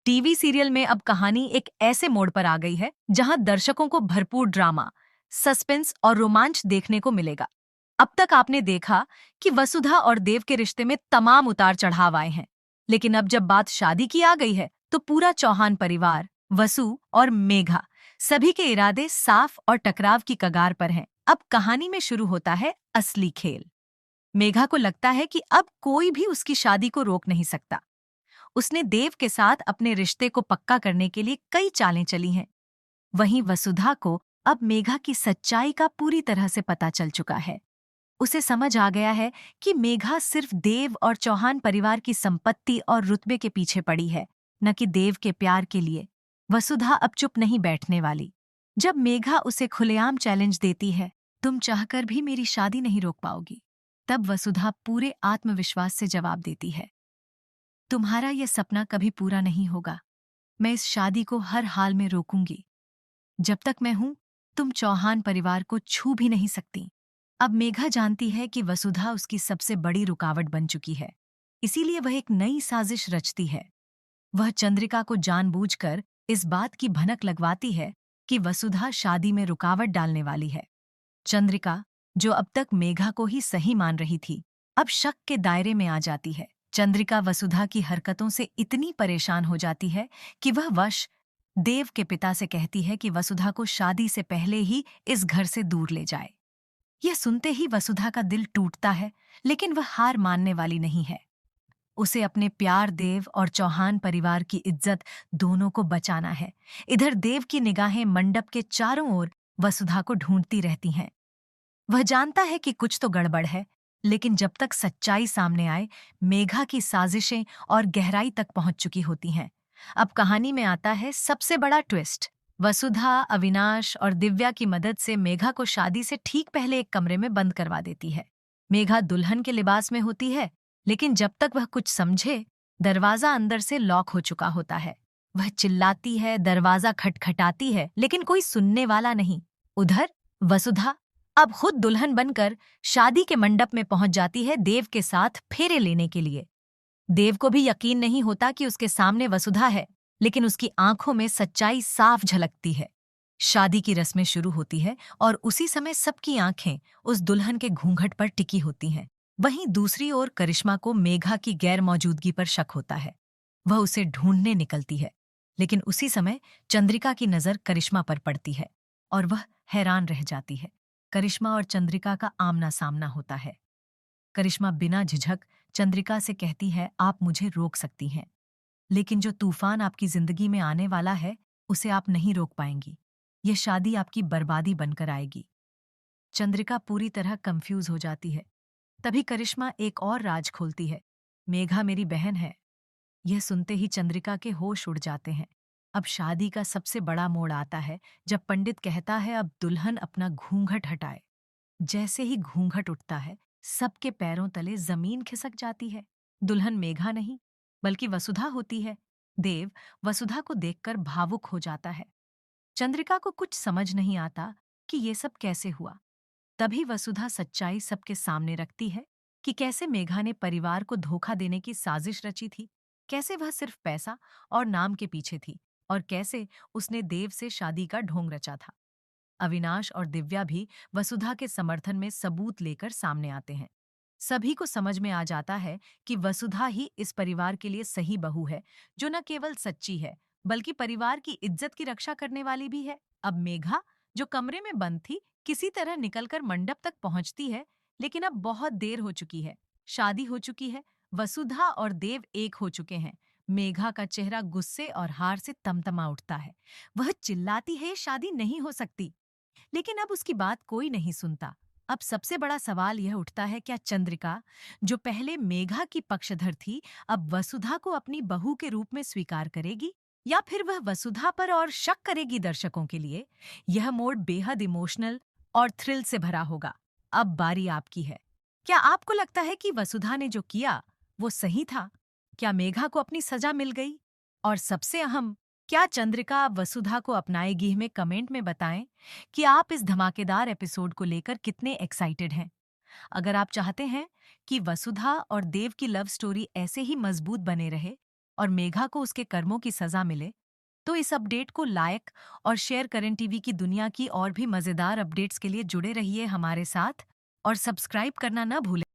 TV serial में अब कहानी एक ऐसे मोड़ पर आ गई है जहां दर्शकों को भरपूर ड्रामा, सस्पेंस और रोमांच देखने को मिलेगा। अब तक आपने देखा कि वसुधा और देव के रिश्ते में तमाम उतार चढ़ाव आए हैं, लेकिन अब जब बात शादी की आ गई है तो पूरा चौहान परिवार, वसु और मेघा, सभी के इरादे साफ और टकराव की कगार पर हैं। अब कहानी में शुरू होता है असली खेल। मेघा को लगता है कि अब कोई भी उसकी शादी को रोक नहीं सकता। उसने देव के साथ अपने रिश्ते को पक्का करने के लिए कई चालें चली हैं। वहीं वसुधा को अब मेघा की सच्चाई का पूरी तरह से पता चल चुका है। उसे समझ आ गया है कि मेघा सिर्फ देव और चौहान परिवार की संपत्ति और रुतबे के पीछे पड़ी है, न कि देव के प्यार के लिए। वसुधा अब चुप नहीं बैठने वाली। जब मेघा उसे खुलेआम चैलेंज देती है, तुम चाहकर भी मेरी शादी नहीं रोक पाओगी, तब वसुधा पूरे आत्मविश्वास से जवाब देती है, तुम्हारा यह सपना कभी पूरा नहीं होगा। मैं इस शादी को हर हाल में रोकूंगी। जब तक मैं हूं, तुम चौहान परिवार को छू भी नहीं सकती। अब मेघा जानती है कि वसुधा उसकी सबसे बड़ी रुकावट बन चुकी है, इसीलिए वह एक नई साजिश रचती है। वह चंद्रिका को जानबूझकर इस बात की भनक लगवाती है कि वसुधा शादी में रुकावट डालने वाली है। चंद्रिका, जो अब तक मेघा को ही सही मान रही थी, अब शक के दायरे में आ जाती है। चंद्रिका वसुधा की हरकतों से इतनी परेशान हो जाती है कि वह वश देव के पिता से कहती है कि वसुधा को शादी से पहले ही इस घर से दूर ले जाए। यह सुनते ही वसुधा का दिल टूटता है, लेकिन वह हार मानने वाली नहीं है। उसे अपने प्यार, देव और चौहान परिवार की इज्जत दोनों को बचाना है। इधर देव की निगाहें मंडप के चारों ओर वसुधा को ढूंढती रहती हैं। वह जानता है कि कुछ तो गड़बड़ है, लेकिन जब तक सच्चाई सामने आए, मेघा की साजिशें और गहराई तक पहुंच चुकी होती हैं। अब कहानी में आता है सबसे बड़ा ट्विस्ट। वसुधा, अविनाश और दिव्या की मदद से मेघा को शादी से ठीक पहले एक कमरे में बंद करवा देती है। मेघा दुल्हन के लिबास में होती है, लेकिन जब तक वह कुछ समझे, दरवाजा अंदर से लॉक हो चुका होता है। वह चिल्लाती है, दरवाजा खटखटाती है, लेकिन कोई सुनने वाला नहीं। उधर वसुधा अब खुद दुल्हन बनकर शादी के मंडप में पहुंच जाती है देव के साथ फेरे लेने के लिए। देव को भी यकीन नहीं होता कि उसके सामने वसुधा है, लेकिन उसकी आंखों में सच्चाई साफ झलकती है। शादी की रस्में शुरू होती है और उसी समय सबकी आंखें उस दुल्हन के घूंघट पर टिकी होती हैं। वहीं दूसरी ओर करिश्मा को मेघा की गैर मौजूदगी पर शक होता है। वह उसे ढूंढने निकलती है, लेकिन उसी समय चंद्रिका की नजर करिश्मा पर पड़ती है और वह हैरान रह जाती है। करिश्मा और चंद्रिका का आमना सामना होता है। करिश्मा बिना झिझक चंद्रिका से कहती है, आप मुझे रोक सकती हैं, लेकिन जो तूफान आपकी जिंदगी में आने वाला है, उसे आप नहीं रोक पाएंगी। यह शादी आपकी बर्बादी बनकर आएगी। चंद्रिका पूरी तरह कंफ्यूज हो जाती है। तभी करिश्मा एक और राज खोलती है, मेघा मेरी बहन है। यह सुनते ही चंद्रिका के होश उड़ जाते हैं। अब शादी का सबसे बड़ा मोड़ आता है जब पंडित कहता है, अब दुल्हन अपना घूंघट हटाए। जैसे ही घूंघट उठता है, सबके पैरों तले जमीन खिसक जाती है। दुल्हन मेघा नहीं, बल्कि वसुधा होती है। देव वसुधा को देखकर भावुक हो जाता है। चंद्रिका को कुछ समझ नहीं आता कि ये सब कैसे हुआ। तभी वसुधा सच्चाई सबके सामने रखती है कि कैसे मेघा ने परिवार को धोखा देने की साजिश रची थी, कैसे वह सिर्फ पैसा और नाम के पीछे थी, और कैसे उसने देव से शादी का ढोंग रचा था। अविनाश और दिव्या भी वसुधा के समर्थन में सबूत लेकर सामने आते हैं। सभी को समझ में आ जाता है कि वसुधा ही इस परिवार के लिए सही बहू है, जो न केवल सच्ची है, बल्कि परिवार की इज्जत की रक्षा करने वाली भी है। अब मेघा, जो कमरे में बंद थी, किसी तरह निकलकर मंडप तक पहुंचती है, लेकिन अब बहुत देर हो चुकी है। शादी हो चुकी है, वसुधा और देव एक हो चुके हैं। मेघा का चेहरा गुस्से और हार से तमतमा उठता है। वह चिल्लाती है, ये शादी नहीं हो सकती, लेकिन अब उसकी बात कोई नहीं सुनता। अब सबसे बड़ा सवाल यह उठता है, क्या चंद्रिका, जो पहले मेघा की पक्षधर थी, अब वसुधा को अपनी बहू के रूप में स्वीकार करेगी, या फिर वह वसुधा पर और शक करेगी? दर्शकों के लिए यह मोड़ बेहद इमोशनल और थ्रिल से भरा होगा। अब बारी आपकी है। क्या आपको लगता है कि वसुधा ने जो किया वो सही था? क्या मेघा को अपनी सजा मिल गई? और सबसे अहम, क्या चंद्रिका अब वसुधा को अपनाएगी? हमें कमेंट में बताएं कि आप इस धमाकेदार एपिसोड को लेकर कितने एक्साइटेड हैं। अगर आप चाहते हैं कि वसुधा और देव की लव स्टोरी ऐसे ही मजबूत बने रहे, और मेघा को उसके कर्मों की सजा मिले, तो इस अपडेट को लाइक और शेयर करें। टीवी की दुनिया की और भी मजेदार अपडेट्स के लिए जुड़े रहिए हमारे साथ और सब्सक्राइब करना ना भूलें।